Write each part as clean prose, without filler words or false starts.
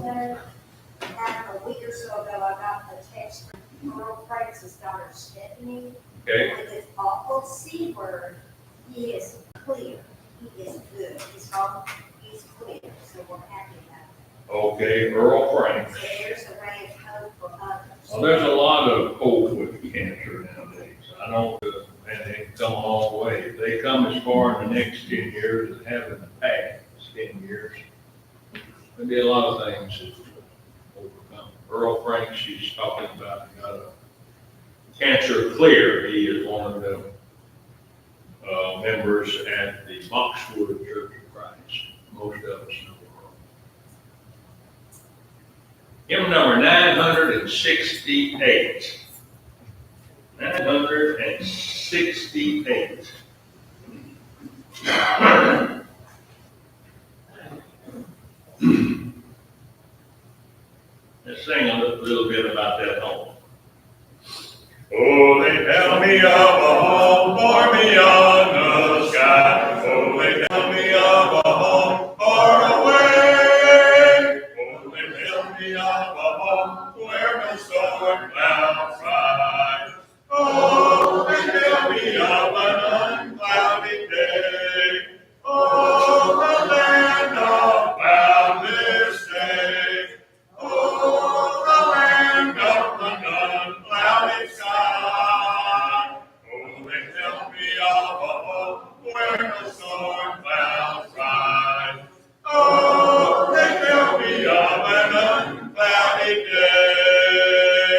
a week or so ago, I got a text from Earl Franks' daughter Stephanie. Okay. With this awful C word, he is clear. He is good. He's home. He's clear. So we're happy about it. Okay, Earl Franks. So there's a ray of hope for others. Well, there's a lot of hope with cancer nowadays. I don't, and they've come a long way. If they come as far in the next 10 years as have in the past 10 years, there'll be a lot of things to overcome. Earl Franks, she's talking about, got a cancer clear. He is one of the members at the Boxwood Church of Christ. Most of us know Earl. Hymn number 968. 968. Let's sing a little bit about that home. Oh, they tell me of a home for me on the sky. Oh, they tell me of a home far away. Oh, they tell me of a home where no storm clouds rise. Oh, they tell me of an unclouded day. Oh, the land of boundless day. Oh, the land of an unclouded sky. Oh, they tell me of a home where no storm clouds rise. Oh, they tell me of an unclouded day.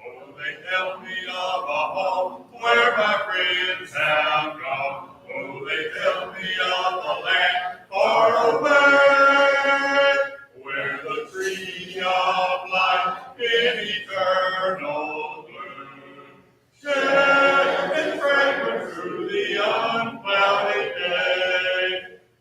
Oh, they tell me of a home where my friends have gone. Oh, they tell me of a land far away, where the tree of life in eternal bloom sheds fragrance through the unclouded day.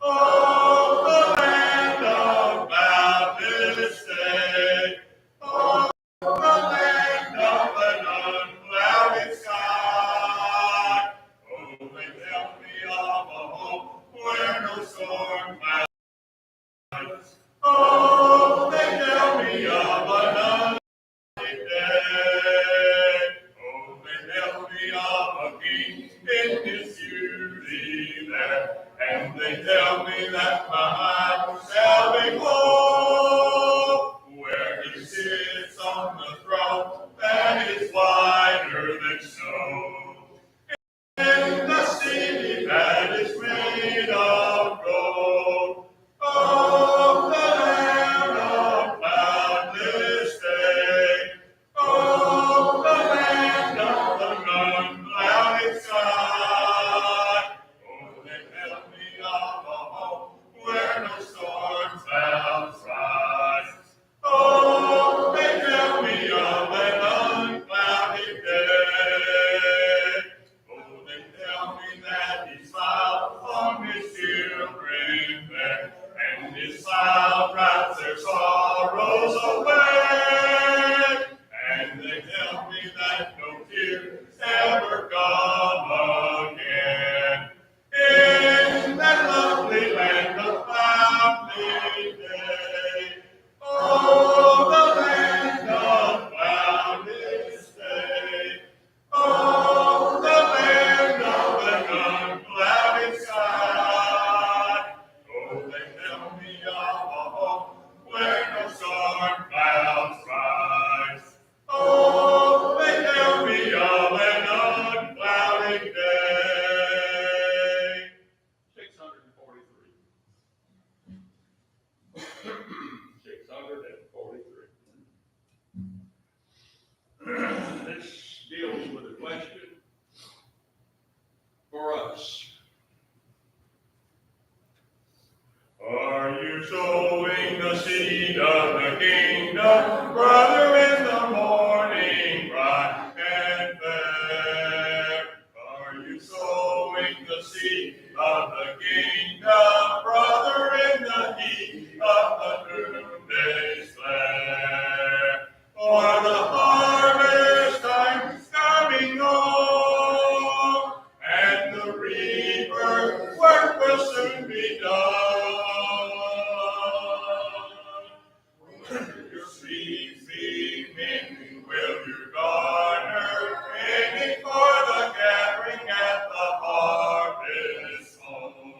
Oh, the land of boundless day. Oh, the land of an unclouded sky. Oh, they tell me of a home where no storm clouds. Oh, they tell me of an unclouded day. Oh, they tell me of a king in his beauty there. And they tell me that my mind shall be home, where he sits on the throne that is whiter than snow, in the city that is made of gold. Oh, the land of boundless day. Oh, the land of an unclouded sky. Oh, they tell me of a home where no storm clouds rise. Oh, they tell me of an unclouded day. Oh, they tell me that he smiled on his children there, and his smile drives their sorrows away. And they tell me that no tears ever come again in that lovely land of boundless day. Oh, the land of boundless day. Oh, the land of an unclouded sky. Oh, they tell me of a home where no storm clouds rise. Oh, they tell me of an unclouded day. 643. 643. This deals with a question for us. Are you sowing the seed of the kingdom, brother, in the morning bright and fair? Are you sowing the seed of the kingdom, brother, in the heat of the noonday flare? For the harvest time is coming on, and the reaper's work will soon be done. Your seed men will you garner, waiting for the gathering at the harvest home.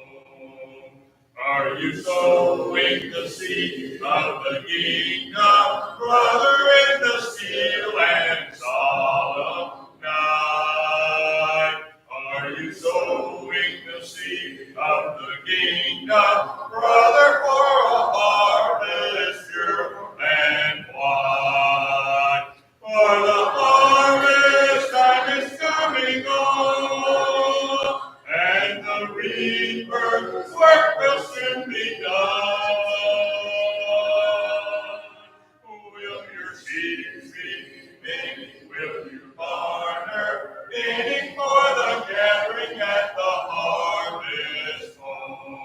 Are you sowing the seed of the kingdom, brother, in the still and solemn night? Are you sowing the seed of the kingdom, brother, for a harvest pure and white? For the harvest time is coming on, and the reaper's work will soon be done. Will your seeds be made? Will you garner, waiting for the gathering at the harvest home?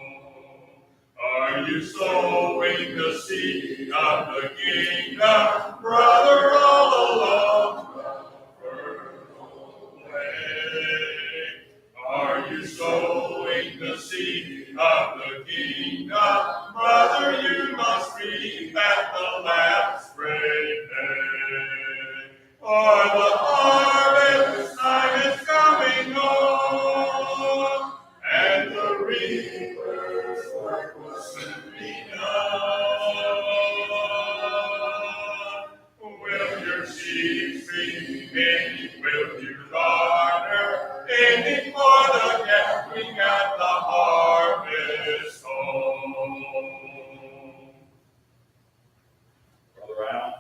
Are you sowing the seed of the kingdom, brother, all alone? Are you sowing the seed of the kingdom, brother? You must reap at the last great day. For the harvest time is coming on, and the reaper's work will soon be done. Will your seed be made? Will you garner, aiming for the gathering at the harvest home? Brother Al.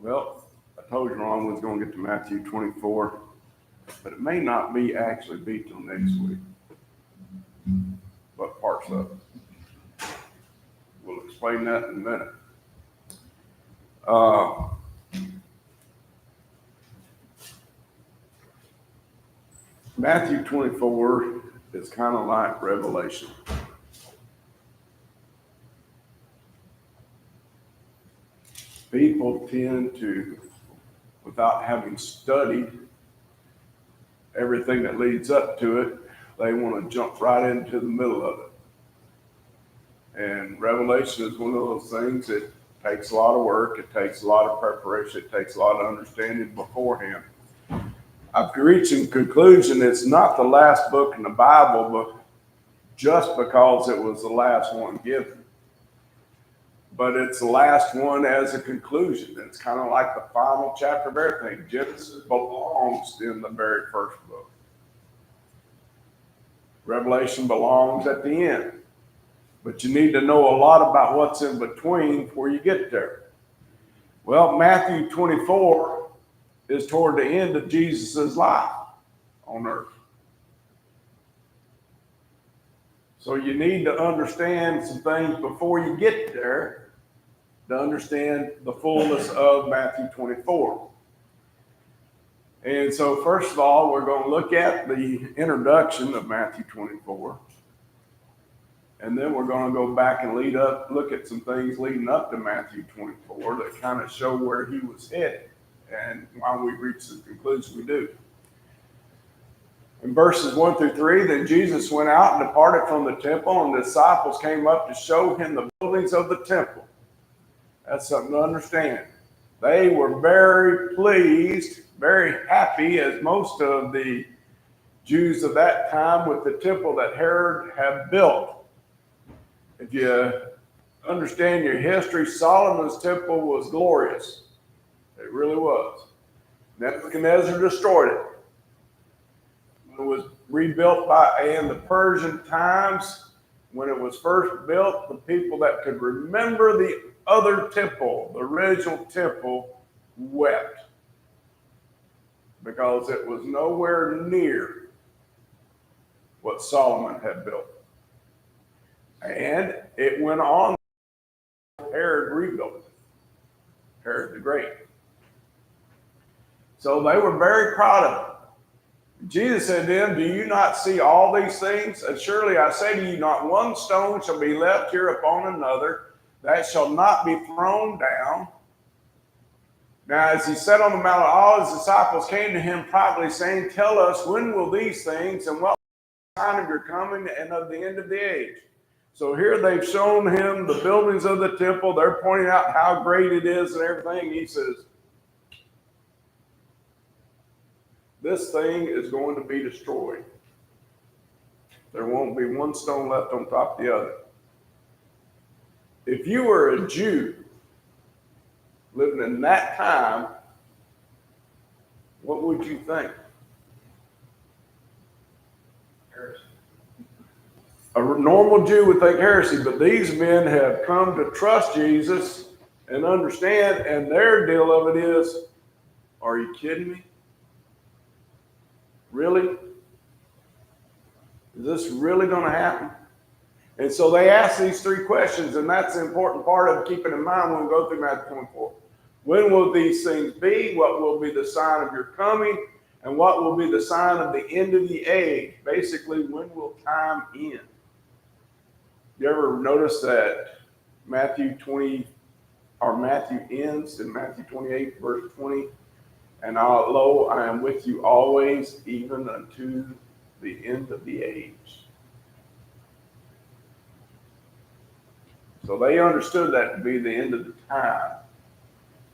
Well, I told you Ron was going to get to Matthew 24, but it may not be actually be till next week. But parts of it. We'll explain that in a minute. Matthew 24 is kind of like Revelation. People tend to, without having studied everything that leads up to it, they want to jump right into the middle of it. And Revelation is one of those things that takes a lot of work, it takes a lot of preparation, it takes a lot of understanding beforehand. I've reached a conclusion it's not the last book in the Bible, but just because it was the last one given. But it's the last one as a conclusion. It's kind of like the final chapter of everything. Genesis belongs in the very first book. Revelation belongs at the end. But you need to know a lot about what's in between before you get there. Well, Matthew 24 is toward the end of Jesus' life on earth. So you need to understand some things before you get there to understand the fullness of Matthew 24. And so first of all, we're going to look at the introduction of Matthew 24. And then we're going to go back and look at some things leading up to Matthew 24 that kind of show where he was headed and why we reach the conclusion we do. In verses 1 through 3, then Jesus went out and departed from the temple, and the disciples came up to show him the buildings of the temple. That's something to understand. They were very pleased, very happy, as most of the Jews of that time, with the temple that Herod had built. If you understand your history, Solomon's temple was glorious. It really was. Nebuchadnezzar destroyed it. When it was rebuilt in the Persian times, when it was first built, the people that could remember the other temple, the original temple, wept because it was nowhere near what Solomon had built. And it went on. Herod rebuilt it. Herod the Great. So they were very proud of it. Jesus said to them, do you not see all these things? And surely I say to you, not one stone shall be left here upon another that shall not be thrown down. Now, as he sat on the Mount of Olives, his disciples came to him privately, saying, tell us, when will these things, and what sign of your coming and of the end of the age? So here they've shown him the buildings of the temple. They're pointing out how great it is and everything. He says, this thing is going to be destroyed. There won't be one stone left on top of the other. If you were a Jew living in that time, what would you think? Heresy. A normal Jew would think heresy, but these men have come to trust Jesus and understand, and their deal of it is, are you kidding me? Really? Is this really going to happen? And so they ask these three questions, and that's the important part of keeping in mind when we go through Matthew 24. When will these things be? What will be the sign of your coming? And what will be the sign of the end of the age? Basically, when will time end? You ever notice that Matthew ends in Matthew 28, verse 20? And lo, I am with you always, even unto the end of the age. So they understood that to be the end of the time,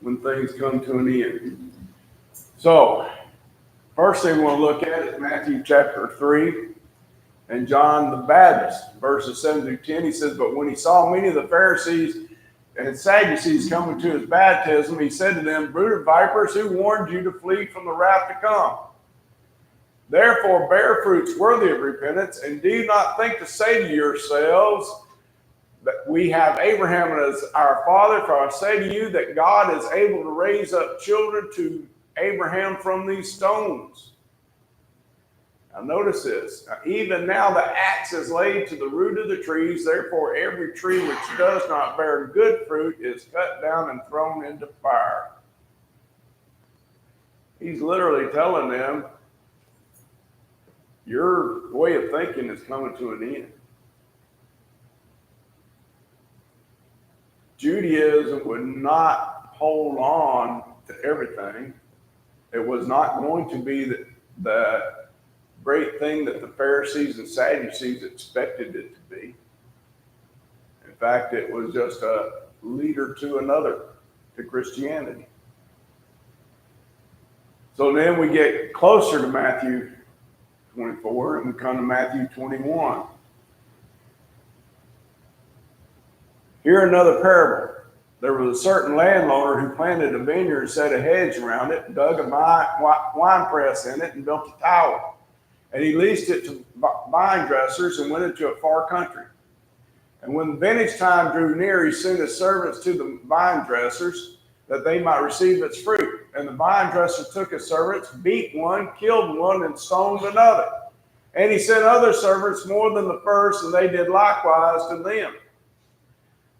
when things come to an end. So, first thing we want to look at is Matthew chapter 3 and John the Baptist, verses 7 through 10. He says, but when he saw many of the Pharisees and Sadducees coming to his baptism, he said to them, brood of vipers, who warned you to flee from the wrath to come? Therefore bear fruits worthy of repentance, and do not think to say to yourselves that we have Abraham as our father, for I say to you that God is able to raise up children to Abraham from these stones. Now notice this. Now, even now the axe is laid to the root of the trees. Therefore every tree which does not bear good fruit is cut down and thrown into fire. He's literally telling them, your way of thinking is coming to an end. Judaism would not hold on to everything. It was not going to be the great thing that the Pharisees and Sadducees expected it to be. In fact, it was just a leader to another, to Christianity. So then we get closer to Matthew 24 and we come to Matthew 21. Here another parable. There was a certain landowner who planted a vineyard and set a hedge around it, dug a wine press in it, and built a tower. And he leased it to vine dressers and went into a far country. And when the vintage time drew near, he sent his servants to the vine dressers that they might receive its fruit. And the vine dresser took his servants, beat one, killed one, and stoned another. And he sent other servants more than the first, and they did likewise to them.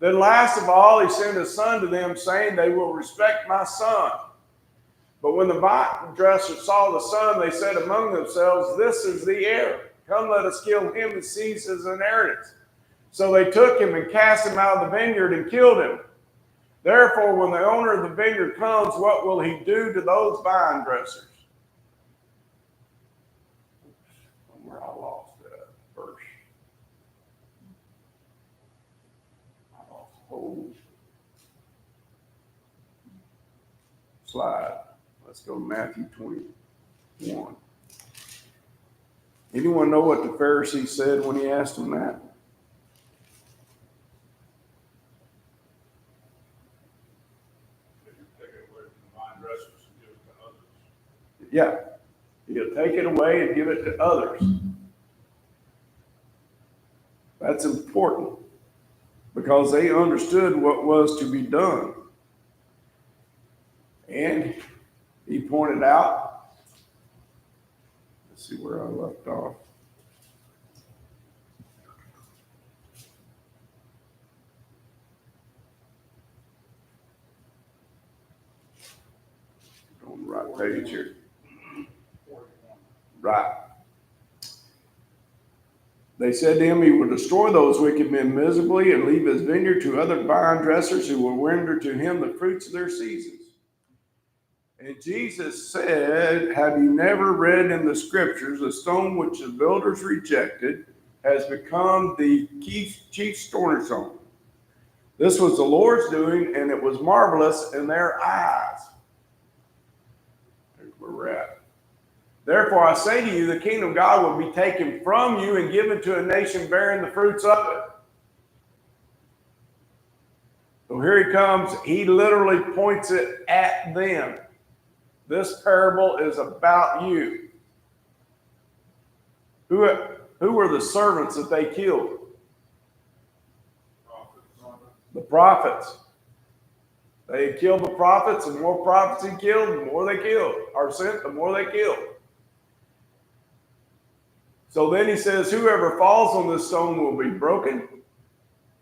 Then last of all, he sent his son to them, saying, they will respect my son. But when the vine dressers saw the son, they said among themselves, this is the heir. Come, let us kill him and seize his inheritance. So they took him and cast him out of the vineyard and killed him. Therefore, when the owner of the vineyard comes, what will he do to those vine dressers? Somewhere I lost that verse. I lost the whole slide. Let's go to Matthew 21. Anyone know what the Pharisee said when he asked him that? Take it away from the vine dressers and give it to others. Yeah. He'll take it away and give it to others. That's important because they understood what was to be done. And he pointed out, let's see where I left off. On the right page here. Right. They said to him, he will destroy those wicked men miserably and leave his vineyard to other vine dressers who will render to him the fruits of their seasons. And Jesus said, have you never read in the scriptures, the stone which the builders rejected has become the chief cornerstone? This was the Lord's doing, and it was marvelous in their eyes. There's where we're at. Therefore, I say to you, the kingdom of God will be taken from you and given to a nation bearing the fruits of it. So here he comes. He literally points it at them. This parable is about you. Who were the servants that they killed? The prophets. They had killed the prophets, and the more prophets he killed, the more they killed. Or sent, the more they killed. So then he says, whoever falls on this stone will be broken,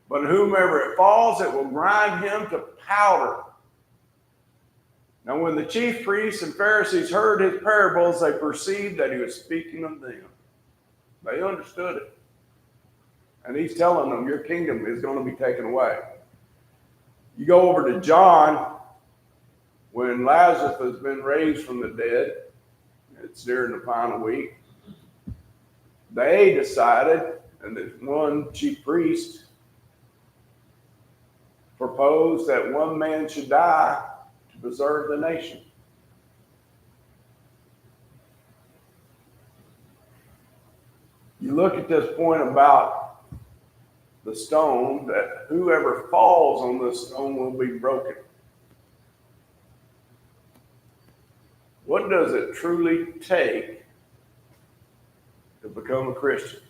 but whomever it falls, it will grind him to powder. Now when the chief priests and Pharisees heard his parables, they perceived that he was speaking of them. They understood it. And he's telling them, your kingdom is going to be taken away. You go over to John, when Lazarus has been raised from the dead, it's during the final week, they decided, and the one chief priest proposed that one man should die to preserve the nation. You look at this point about the stone, that whoever falls on this stone will be broken. What does it truly take to become a Christian?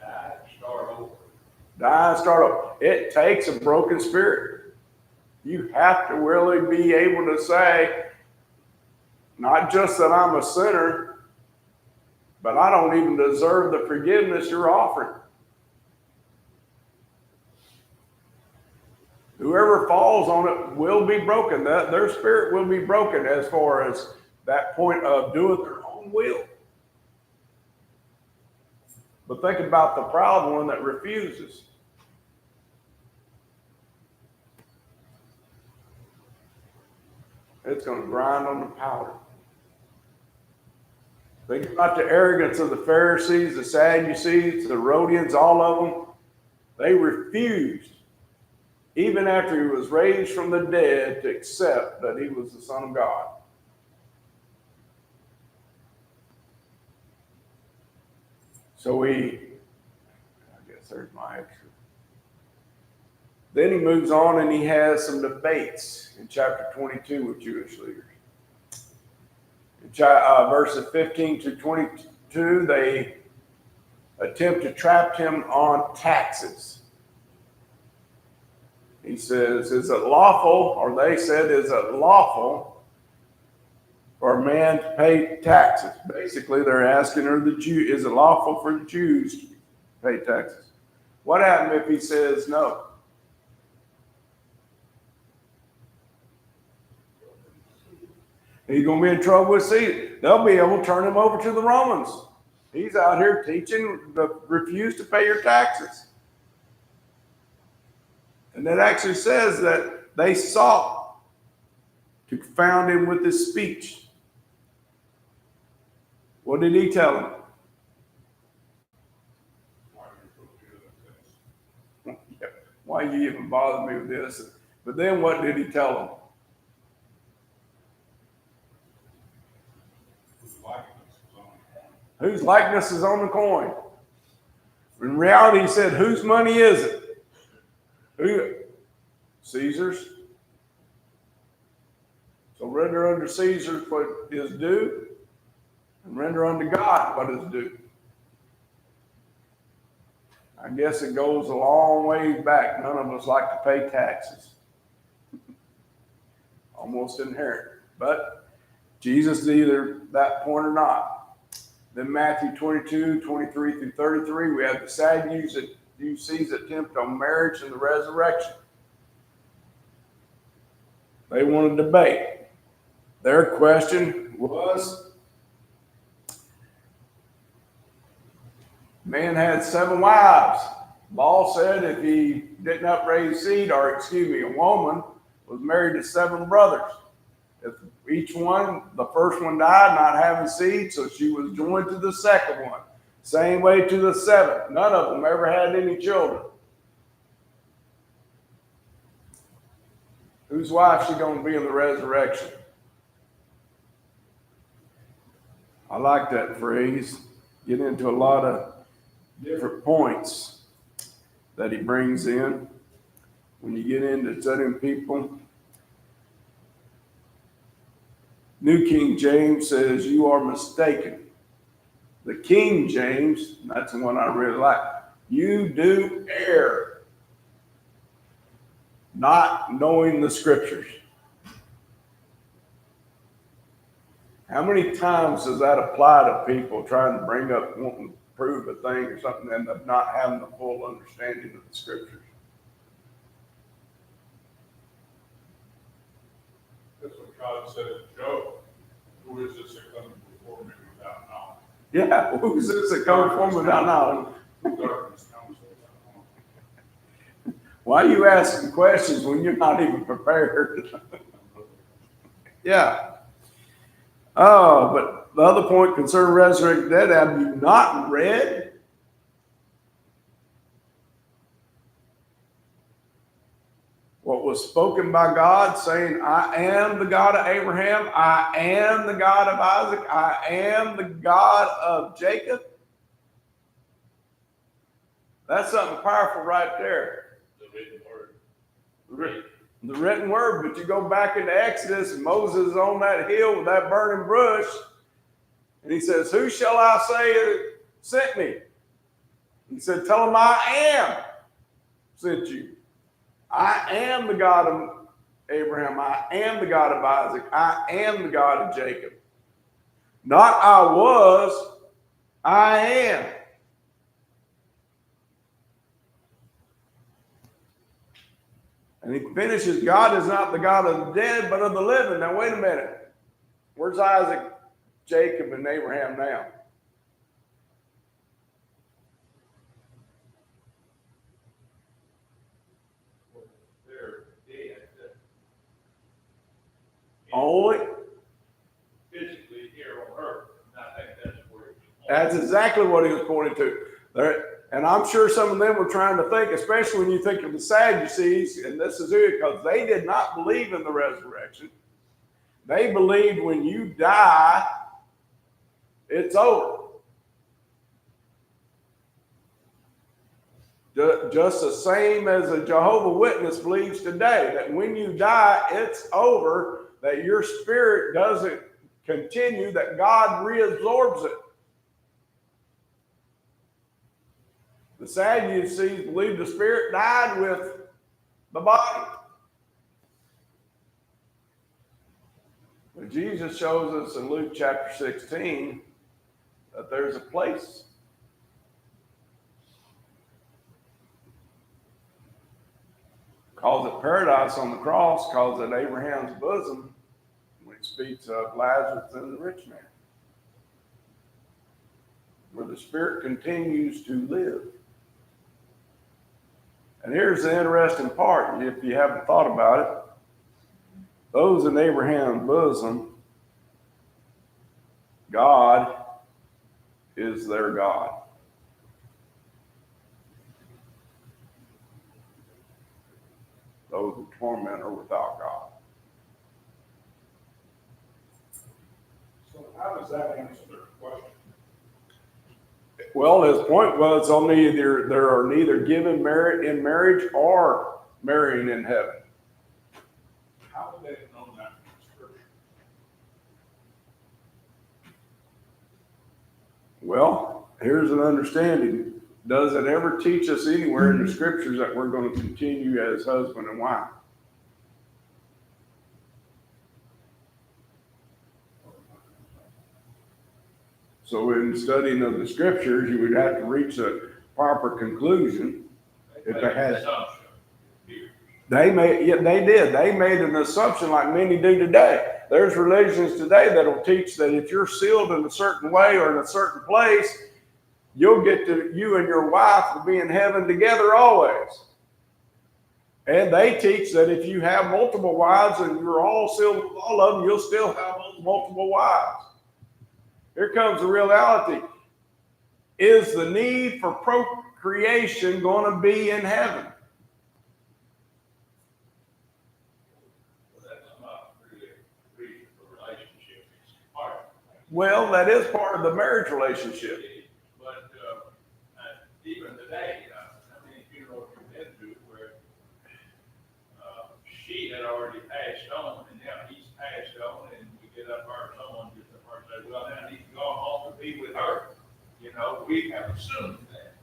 Die and start over. Die and start over. It takes a broken spirit. You have to really be able to say, not just that I'm a sinner, but I don't even deserve the forgiveness you're offering. Whoever falls on it will be broken. Their spirit will be broken as far as that point of doing their own will. But think about the proud one that refuses. It's going to grind on the powder. Think about the arrogance of the Pharisees, the Sadducees, the Herodians, all of them. They refused, even after he was raised from the dead, to accept that he was the Son of God. So I guess there's my extra. Then he moves on and he has some debates in chapter 22 with Jewish leaders. In verses 15 to 22, they attempt to trap him on taxes. He says, is it lawful, or they said, is it lawful for a man to pay taxes? Basically, they're asking, is it lawful for the Jews to pay taxes? What happens if he says no? He's going to be in trouble with Caesar. They'll be able to turn him over to the Romans. He's out here teaching, refuse to pay your taxes. And it actually says that they sought to confound him with his speech. What did he tell them? Why you even bother me with this? But then what did he tell them? Whose likeness is on the coin? In reality, he said, whose money is it? Who? Caesar's. So render unto Caesar what is due, and render unto God what is due. I guess it goes a long ways back. None of us like to pay taxes. Almost inherent. But Jesus is either that point or not. Then Matthew 22, 23 through 33, we have the Sadducees attempt on marriage and the resurrection. They want to debate. Their question was, man had 7 wives. Law said if he didn't upraise seed, or a woman was married to 7 brothers. If each one, the first one died not having seed, so she was joined to the second one. Same way to the 7th. None of them ever had any children. Whose wife is she going to be in the resurrection? I like that phrase. Get into a lot of different points that he brings in. When you get into studying people, New King James says, you are mistaken. The King James, that's the one I really like, you do err, not knowing the scriptures. How many times does that apply to people trying to bring up, wanting to prove a thing or something, and of not having the full understanding of the scriptures? That's what God said to Job. Who is this that comes before me without knowledge? Yeah, who's this that comes from without knowledge? Darkness comes without knowledge. Why are you asking questions when you're not even prepared? Yeah. Oh, but the other point concerning resurrected dead, have you not read? What was spoken by God, saying, I am the God of Abraham, I am the God of Isaac, I am the God of Jacob. That's something powerful right there. The written word. The written word, but you go back into Exodus, and Moses is on that hill with that burning bush, and he says, who shall I say sent me? He said, tell him I am sent you. I am the God of Abraham. I am the God of Isaac. I am the God of Jacob. Not I was, I am. And he finishes, God is not the God of the dead, but of the living. Now, wait a minute. Where's Isaac, Jacob, and Abraham now? They're dead. Only. Physically here on earth. And I think that's where it's. That's exactly what he was pointing to. And I'm sure some of them were trying to think, especially when you think of the Sadducees, and this is it, because they did not believe in the resurrection. They believed when you die, it's over. Just the same as a Jehovah's Witness believes today, that when you die, it's over, that your spirit doesn't continue, that God reabsorbs it. The Sadducees believed the spirit died with the body. But Jesus shows us in Luke chapter 16 that there's a place. Calls it paradise on the cross, calls it Abraham's bosom when he speaks of Lazarus and the rich man, where the spirit continues to live. And here's the interesting part, if you haven't thought about it. Those in Abraham's bosom, God is their God. Those who torment are without God. So how does that answer their question? Well, his point was only there are neither given merit in marriage or marrying in heaven. How would they have known that from Scripture? Well, here's an understanding. Does it ever teach us anywhere in the scriptures that we're going to continue as husband and wife? So in studying of the scriptures, you would have to reach a proper conclusion. If they had, they did. They made an assumption like many do today. There's religions today that'll teach that if you're sealed in a certain way or in a certain place, you and your wife will be in heaven together always. And they teach that if you have multiple wives and you're all sealed with all of them, you'll still have multiple wives. Here comes the reality. Is the need for procreation going to be in heaven? Well, that is part of the marriage relationship. But even today, I mean, you know, you've been to where she had already passed on, and now he's passed on, and we get up there, someone gets up there and says, well, now he's gone home to be with her. You know, we have assumed that.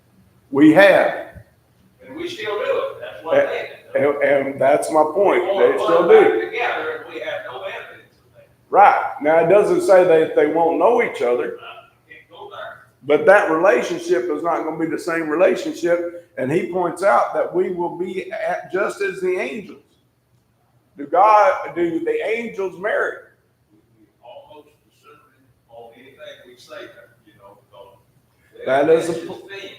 We have. And we still do it. That's what they do. And that's my point. We They still do. together, and we have no evidence of that. Right. Now, it doesn't say that they won't know each other, Can't go there. but that relationship is not going to be the same relationship. And he points out that we will be just as the angels. Do the angels marry? We almost assuming on anything we say that, you know, because That is that's a- his thing.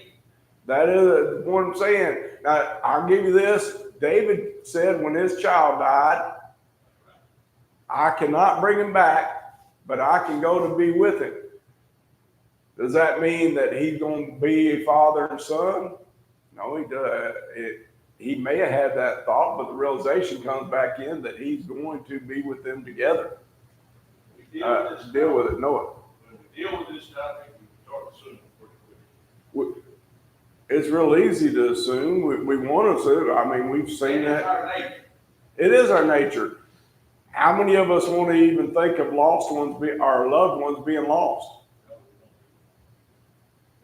That is what I'm saying. Now, I'll give you this. David said when his child died, I cannot bring him back, but I can go to be with him. Does that mean that he's going to be a father and son? No, he does. He may have had that thought, but the realization comes back in that he's going to be with them together. We deal Deal with it, know it. When we deal with this topic, we start assuming pretty quick. It's real easy to assume. We want to assume. I mean, we've seen It's that. our nature. It is our nature. How many of us want to even think of lost ones, our loved ones being lost?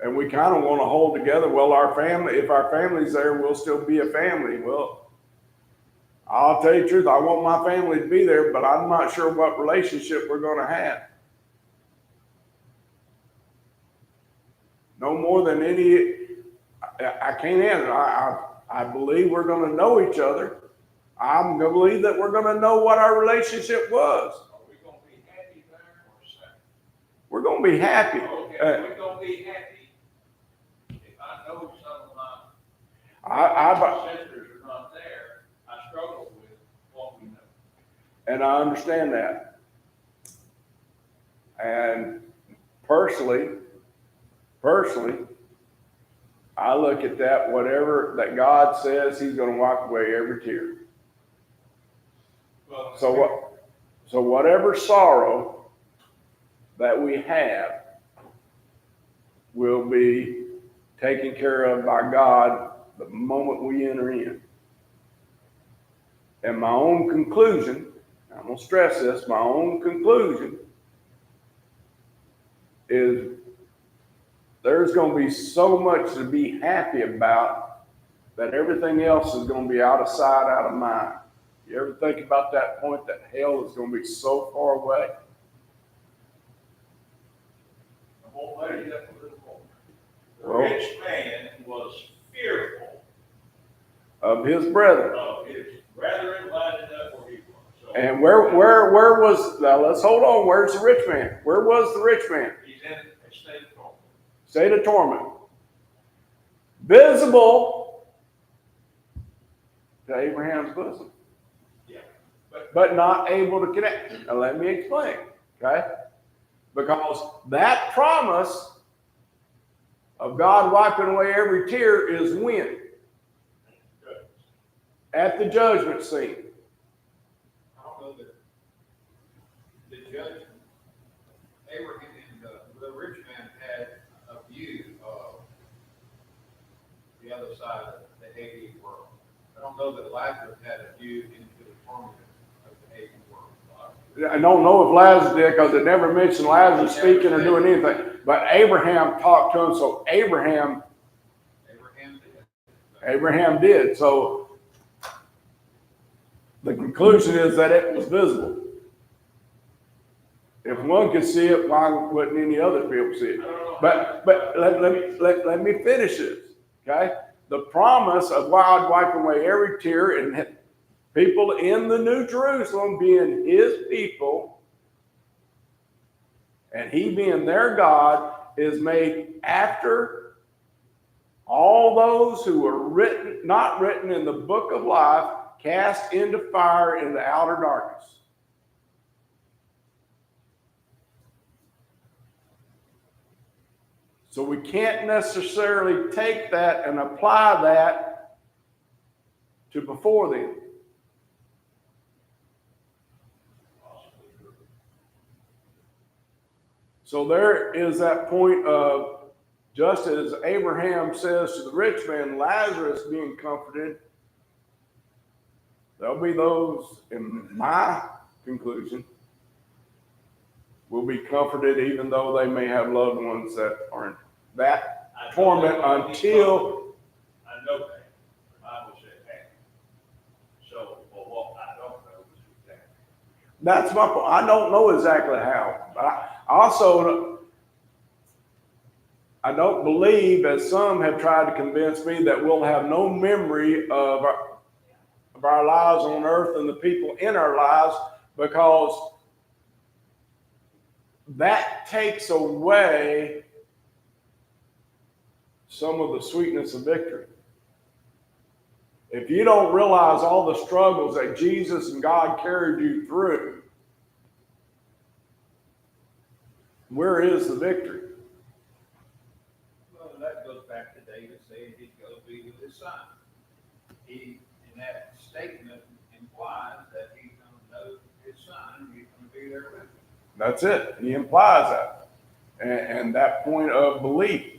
And we kind of want to hold together. Well, if our family's there, we'll still be a family. Well, I'll tell you the truth. I want my family to be there, but I'm not sure what relationship we're going to have. No more than I can't answer. I believe we're going to know each other. I'm going to believe that we're going to know what our relationship was. Are we going to be happy there or sad? We're going to be happy. Okay, we're going to be happy. If I know some of my sisters are not there, I struggle with what we know. And I understand that. And personally, I look at that, whatever that God says, he's going to wipe away every tear. Well, So whatever sorrow that we have will be taken care of by God the moment we enter in. And my own conclusion, I'm going to stress this, my own conclusion is there's going to be so much to be happy about that everything else is going to be out of sight, out of mind. You ever think about that point that hell is going to be so far away? I won't let it up a little more. The Well- rich man was fearful Of his brethren. of his brethren lining up where he was. So And where was, now let's hold on, where's the rich man? Where was the rich man? he's in a state of torment. State of torment. Visible to Abraham's bosom, Yeah. but not able to connect. Now let me explain, okay? Because that promise of God wiping away every tear is when? Good. At the judgment scene. I don't know that the judge, Abraham, and the rich man had a view of the other side of the Hades world. I don't know that Lazarus had a view into the torment of the Hades world. I don't know if Lazarus did because it never mentioned Lazarus speaking or doing anything. But Abraham talked to him, so Abraham did. So the conclusion is that it was visible. If one could see it, why wouldn't any other people see it? But let me finish this, okay? The promise of God wiping away every tear and people in the New Jerusalem being his people and he being their God is made after all those who were not written in the book of life, cast into fire in the outer darkness. So we can't necessarily take that and apply that to before then. So there is that point of, just as Abraham says to the rich man, Lazarus being comforted, there'll be those, in my conclusion, will be comforted even though they may have loved ones that are in that torment until. I know that. The Bible said that. So, but what I don't know is exactly. That's my point. I don't know exactly how. But I don't believe, as some have tried to convince me, that we'll have no memory of our lives on earth and the people in our lives, because that takes away some of the sweetness of victory. If you don't realize all the struggles that Jesus and God carried you through, where is the victory? Well, that goes back to David saying he'd go be with his son. He, in that statement, implies that he's going to know his son and he's going to be there with him. That's it. He implies that. And that point of belief.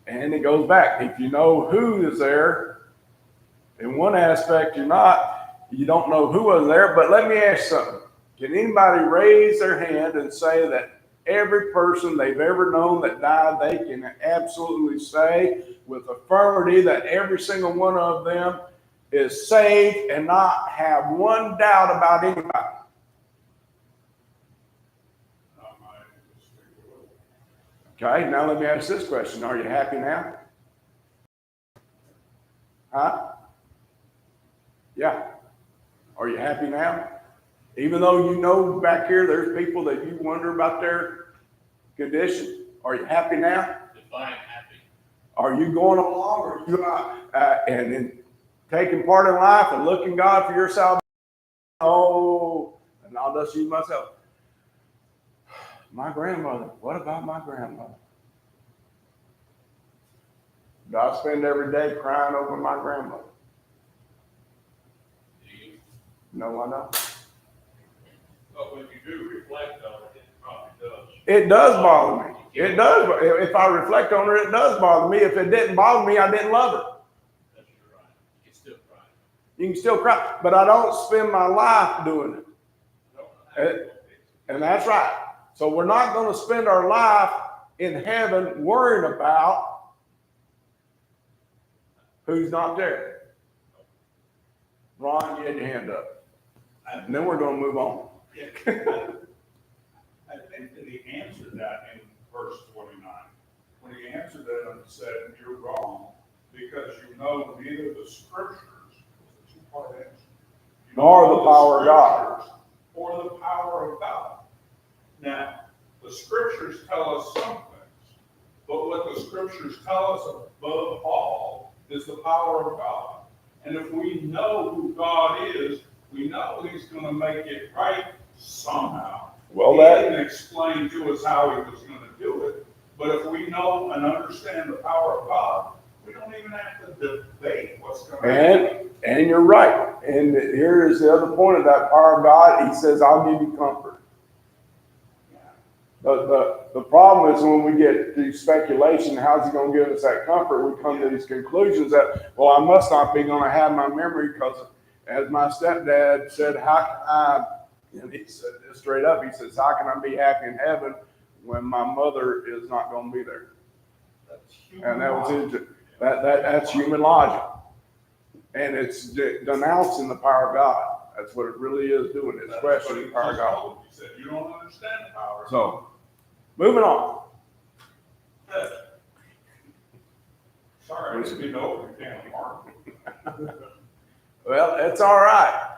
And it goes back. If you know who is there, in one aspect you don't know who was there. But let me ask something. Can anybody raise their hand and say that every person they've ever known that died, they can absolutely say with affirmity that every single one of them is saved and not have one doubt about anybody? Okay, now let me ask this question. Are you happy now? Huh? Yeah. Are you happy now? Even though you know back here there's people that you wonder about their condition. Are you happy now? Define happy. Are you going along, or are you and taking part in life and looking God for your salvation? Oh, and I'll just use myself. My grandmother. What about my grandmother? Do I spend every day crying over my grandmother? Do you? No, I don't. But when you do reflect on it, it probably does. It does bother me. It does. If I reflect on her, it does bother me. If it didn't bother me, I didn't love her. That's right. You can still cry. You can still cry, but I don't spend my life doing it. And that's right. So we're not going to spend our life in heaven worrying about who's not there. Ron, you had your hand up. And then we're going to move on. Yeah. I think that he answered that in verse 29. When he answered that and said, you're wrong, because you know neither the scriptures, it's a two-part answer, Nor the power of God. Or the power of God. Now, the scriptures tell us some things, but what the scriptures tell us above all is the power of God. And if we know who God is, we know he's going to make it right somehow. Well, he that didn't explain to us how he was going to do it, but if we know and understand the power of God, we don't even have to debate what's going to happen. And you're right. And here is the other point of that power of God. He says, I'll give you comfort. The problem is when we get to speculation, how's he going to give us that comfort? We come to these conclusions that, well, I must not be going to have my memory because, as my stepdad said, how can I, and he said this straight up, he says, how can I be happy in heaven when my mother is not going to be there. That's human And that was logic. his, that's human logic. And it's denouncing the power of God. That's what it really is doing. It's questioning the power of God. He said, you don't understand the power. So, moving on. Sorry, I didn't mean to open the can of worms. Well, it's all right.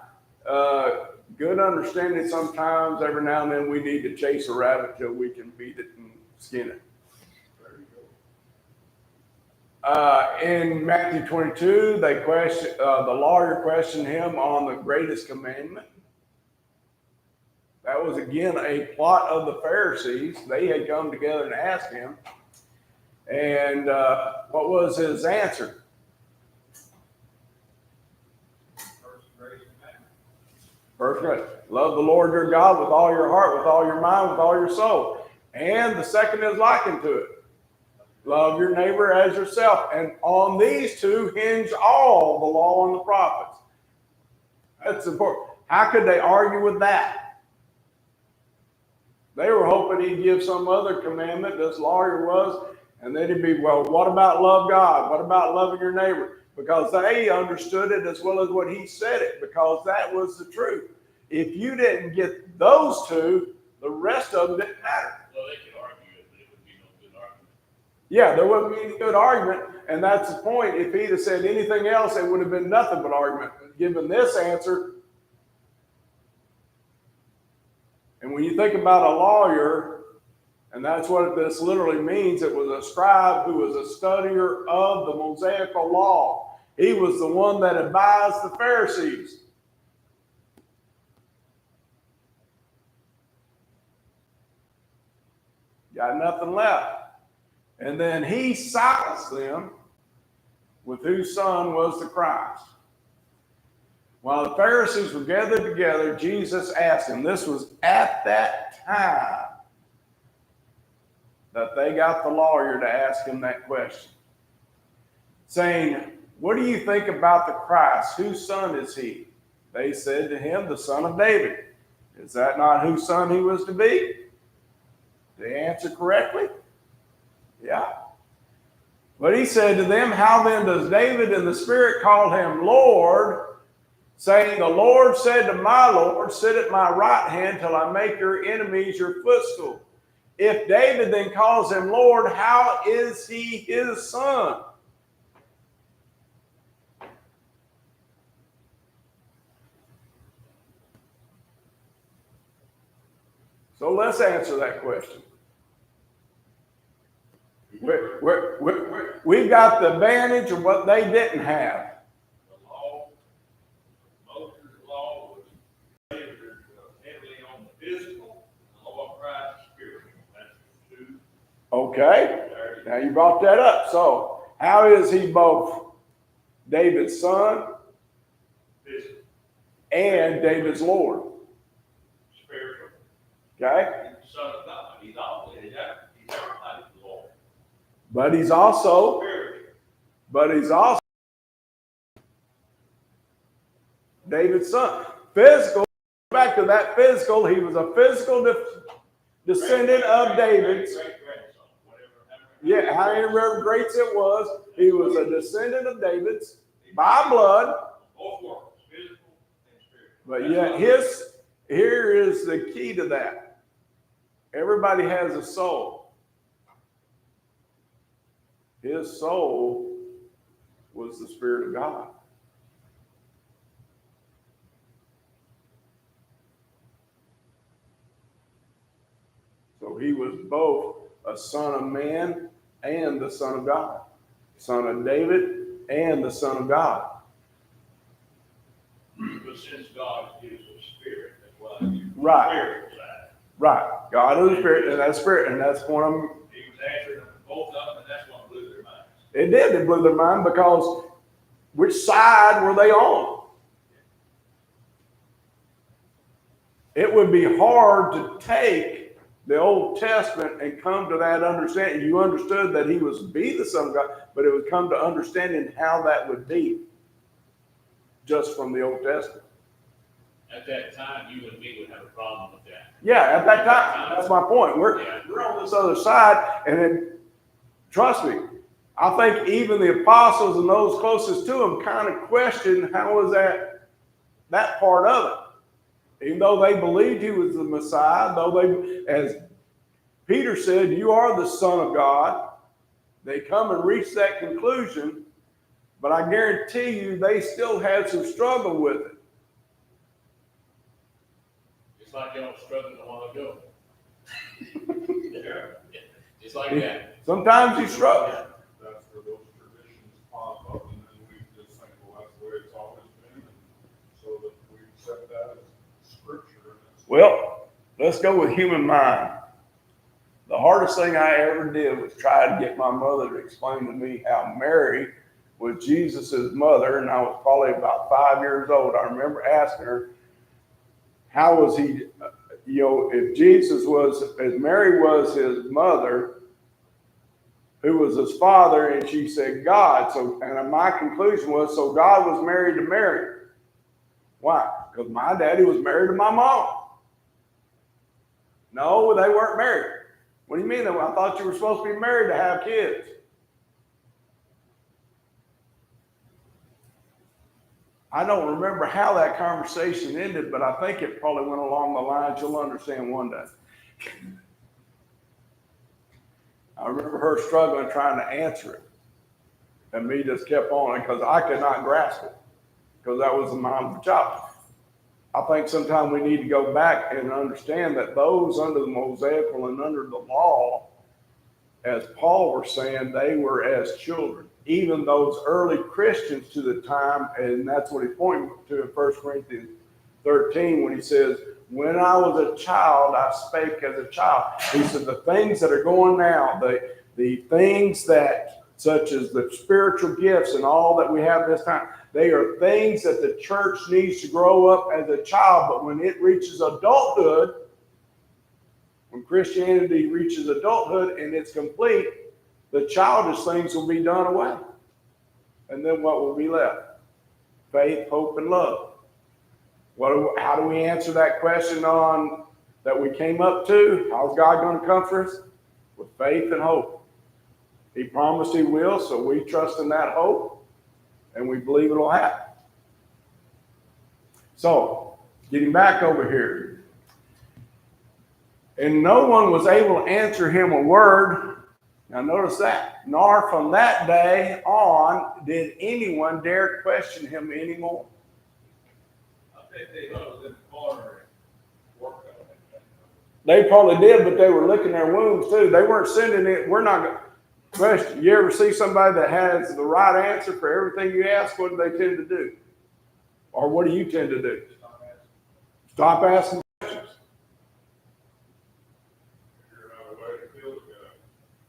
Good understanding sometimes, every now and then we need to chase a rabbit till we can beat it and skin it. There you go. In Matthew 22, the lawyer questioned him on the greatest commandment. That was again a plot of the Pharisees. They had come together and asked him. And what was his answer? First commandment. Love the Lord your God with all your heart, with all your mind, with all your soul. And the second is likened to it. Love your neighbor as yourself. And on these two hinge all the law and the prophets. That's important. How could they argue with that? They were hoping he'd give some other commandment, this lawyer was, and then he'd be, well, what about love God? What about loving your neighbor? Because they understood it as well as what he said it, because that was the truth. If you didn't get those two, the rest of them didn't matter. Well, they could argue it, but it would be no good argument. Yeah, there wouldn't be any good argument, and that's the point. If he'd have said anything else, it would have been nothing but argument. Given this answer, and when you think about a lawyer, and that's what this literally means, it was a scribe who was a studier of the Mosaical law. He was the one that advised the Pharisees. Got nothing left. And then he silenced them with whose son was the Christ. While the Pharisees were gathered together, Jesus asked them, this was at that time that they got the lawyer to ask him that question, saying, what do you think about the Christ? Whose son is he? They said to him, the son of David. Is that not whose son he was to be? They answered correctly. Yeah. But he said to them, how then does David in the Spirit call him Lord, saying, the Lord said to my Lord, sit at my right hand till I make your enemies your footstool. If David then calls him Lord, how is he his son? So let's answer that question. We've got the advantage of what they didn't have. The law, Moses' law was favored heavily on the physical, the law of Christ is spiritual. That's two. Okay, now you brought that up. So how is he both David's son Physical, and David's Lord? spiritual. Okay, He's the Son of God. He's always, he's everybody's Lord. but he's also David's son. Physical, back to that physical, he was a physical descendant of David's. Great-grandson, whatever. Yeah, however great it was, he was a descendant of David's by blood. Both worlds, physical and spiritual. But yet here is the key to that. Everybody has a soul. His soul was the Spirit of God. So he was both a son of man and the son of God. Son of David and the son of God. But since God gives us spirit, that's why Right. spiritual side. Right. God is the Spirit, and that's Spirit, and that's one of them. He was answering them both of them, and that's what blew their minds. It did. It blew their mind because which side were they on? It would be hard to take the Old Testament and come to that understanding. You understood that he was be the Son of God, but it would come to understanding how that would be just from the Old Testament. At that time, you and me would have a problem with that. Yeah, at that time, that's my point. We're on this other side, and then, trust me, I think even the apostles and those closest to him kind of questioned how was that part of it. Even though they believed he was the Messiah, though they, as Peter said, you are the Son of God, they come and reach that conclusion, but I guarantee you they still had some struggle with it. Just like y'all struggled a while ago. Yeah. Just like that. Sometimes you struggle. That's where those traditions pop up, and then we just think, well, that's the way it's always been, and so that we accept that as scripture. Well, let's go with human mind. The hardest thing I ever did was try to get my mother to explain to me how Mary was Jesus' mother, and I was probably about 5 years old. I remember asking her, how was he, if Jesus was, if Mary was his mother, who was his father? And she said, God. So, and my conclusion was, so God was married to Mary. Why? Because my daddy was married to my mom. No, they weren't married. What do you mean? I thought you were supposed to be married to have kids. I don't remember how that conversation ended, but I think it probably went along the lines you'll understand one day. I remember her struggling trying to answer it, and me just kept on because I could not grasp it because that was the mind of the child. I think sometimes we need to go back and understand that those under the Mosaical and under the law, as Paul was saying, they were as children. Even those early Christians to the time, and that's what he pointed to in 1 Corinthians 13 when he says, when I was a child, I spake as a child. He said, the things that are going now, the things that, such as the spiritual gifts and all that we have this time, they are things that the church needs to grow up as a child. But when it reaches adulthood, when Christianity reaches adulthood and it's complete, the childish things will be done away. And then what will be left? Faith, hope, and love. How do we answer that question on that we came up to? How's God going to comfort us? With faith and hope. He promised he will, so we trust in that hope, and we believe it'll happen. So, getting back over here. And no one was able to answer him a word. Now notice that. Nor from that day on did anyone dare question him anymore. I think they thought it was in the corner and worked on it. They probably did, but they were licking their wounds too. They weren't sending it. We're not going to question. You ever see somebody that has the right answer for everything you ask? What do they tend to do? Or what do you tend to do? Stop asking questions. Figure out a way to kill the guy.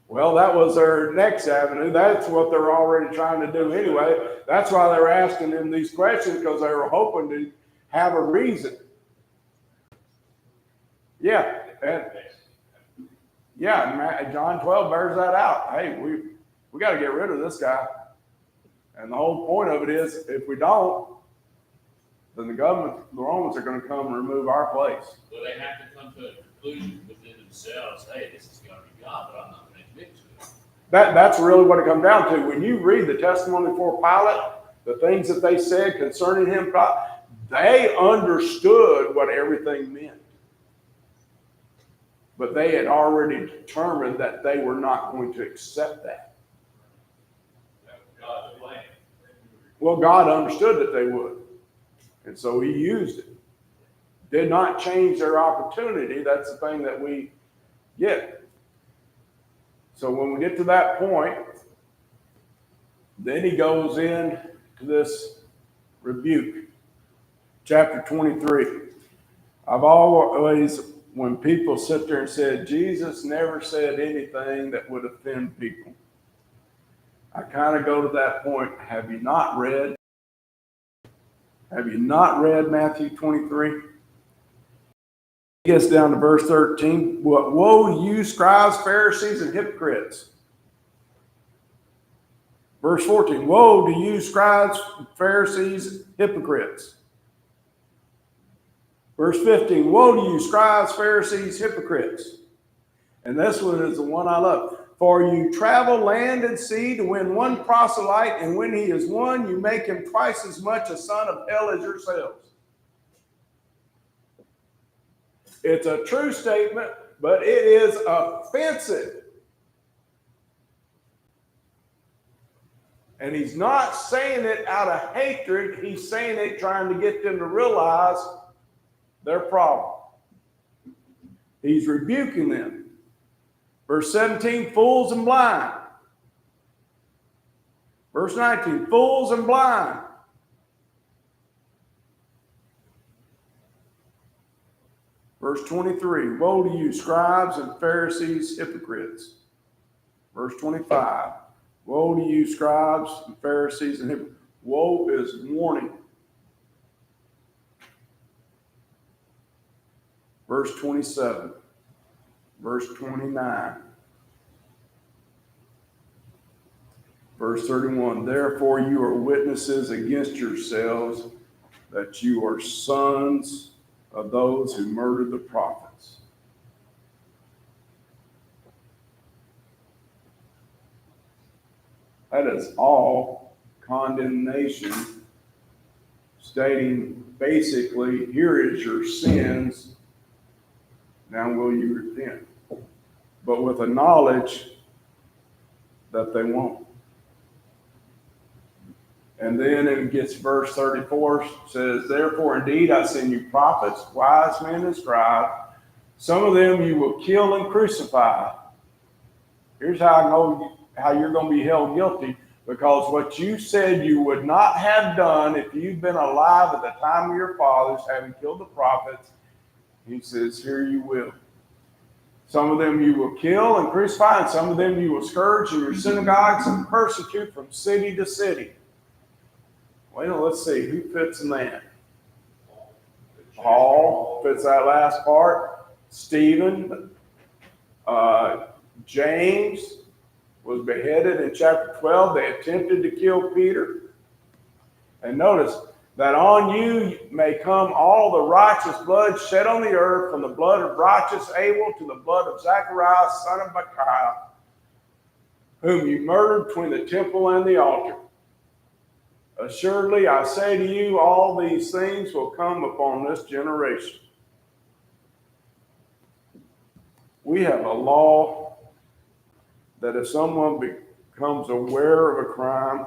Well, that was their next avenue. That's what they're already trying to do anyway. That's why they were asking them these questions, because they were hoping to have a reason. Yeah. And John 12 bears that out. Hey, we got to get rid of this guy. And the whole point of it is, if we don't, then the Romans are going to come and remove our place. Well, they have to come to a conclusion within themselves. Hey, this is going to be God, but I'm not going to admit to it. That's really what it comes down to. When you read the testimony before Pilate, the things that they said concerning him, they understood what everything meant. But they had already determined that they were not going to accept that. That was God's plan. Well, God understood that they would. And so he used it. Did not change their opportunity. That's the thing that we get. So when we get to that point, then he goes in to this rebuke. Chapter 23. I've always, when people sit there and said, Jesus never said anything that would offend people, I kind of go to that point. Have you not read? Have you not read Matthew 23? He gets down to verse 13. Woe you scribes, Pharisees, and hypocrites. Verse 14. Woe to you scribes, Pharisees, hypocrites. Verse 15, woe to you, scribes, Pharisees, hypocrites. And this one is the one I love. For you travel land and sea to win one proselyte, and when he is won, you make him twice as much a son of hell as yourselves. It's a true statement, but it is offensive. And he's not saying it out of hatred. He's saying it trying to get them to realize their problem. He's rebuking them. Verse 17, fools and blind. Verse 19, fools and blind. Verse 23, woe to you, scribes and Pharisees, hypocrites. Verse 25, woe to you, scribes and Pharisees and hypocrites. Woe is warning. Verse 27, verse 29, verse 31, therefore you are witnesses against yourselves that you are sons of those who murdered the prophets. That is all condemnation, stating basically, here is your sins. Now will you repent? But with a knowledge that they won't. And then it gets verse 34, says, therefore indeed I send you prophets, wise men and scribes. Some of them you will kill and crucify. Here's how I know how you're going to be held guilty. Because what you said you would not have done if you'd been alive at the time of your fathers, having killed the prophets, he says, here you will. Some of them you will kill and crucify, and some of them you will scourge in your synagogues and persecute from city to city. Well, let's see, who fits in that? Paul fits that last part. Stephen, James was beheaded in chapter 12. They attempted to kill Peter. And notice, that on you may come all the righteous blood shed on the earth, from the blood of righteous Abel to the blood of Zacharias, son of Micaiah, whom you murdered between the temple and the altar. Assuredly, I say to you, all these things will come upon this generation. We have a law that if someone becomes aware of a crime,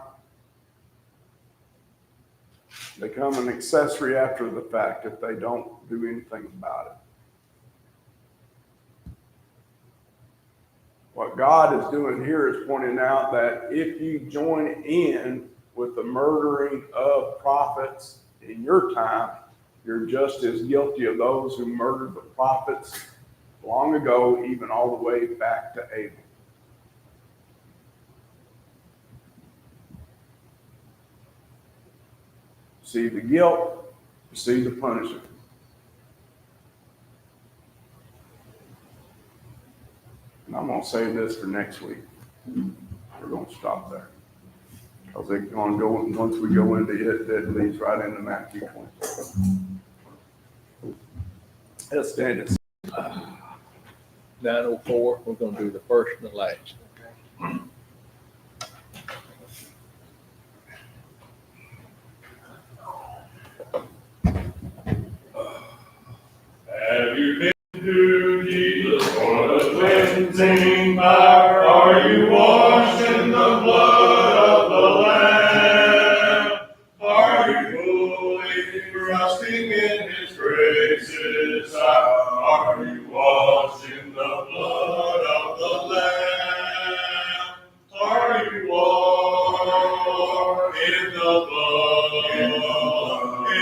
they become an accessory after the fact if they don't do anything about it. What God is doing here is pointing out that if you join in with the murdering of prophets in your time, you're just as guilty of those who murdered the prophets long ago, even all the way back to Abel. See the guilt, see the punishment. And I'm going to save this for next week. We're going to stop there. Because it's going to go, once we go into it, that leads right into Matthew 20. Let's stand it. 9:04, we're going to do the first and the last. Have you been to Jesus for the cleansing power? Are you washed in the blood of the Lamb? Are you fully trusting in His graces? Are you washed in the blood of the Lamb? Are you washed in the blood,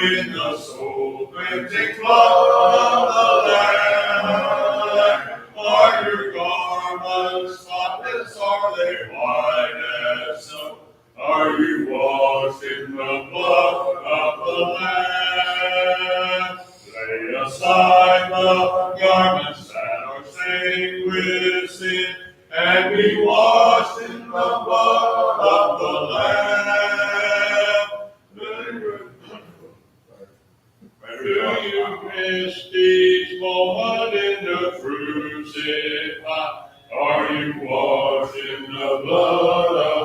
in the soul-cleansing blood of the Lamb? Are your garments spotless? Are they white as snow? Are you washed in the blood of the Lamb? Lay aside the garments that are stained with sin, and be washed in the blood of the Lamb. Do you misdeeds, moment in the crucify? Are you washed in the blood of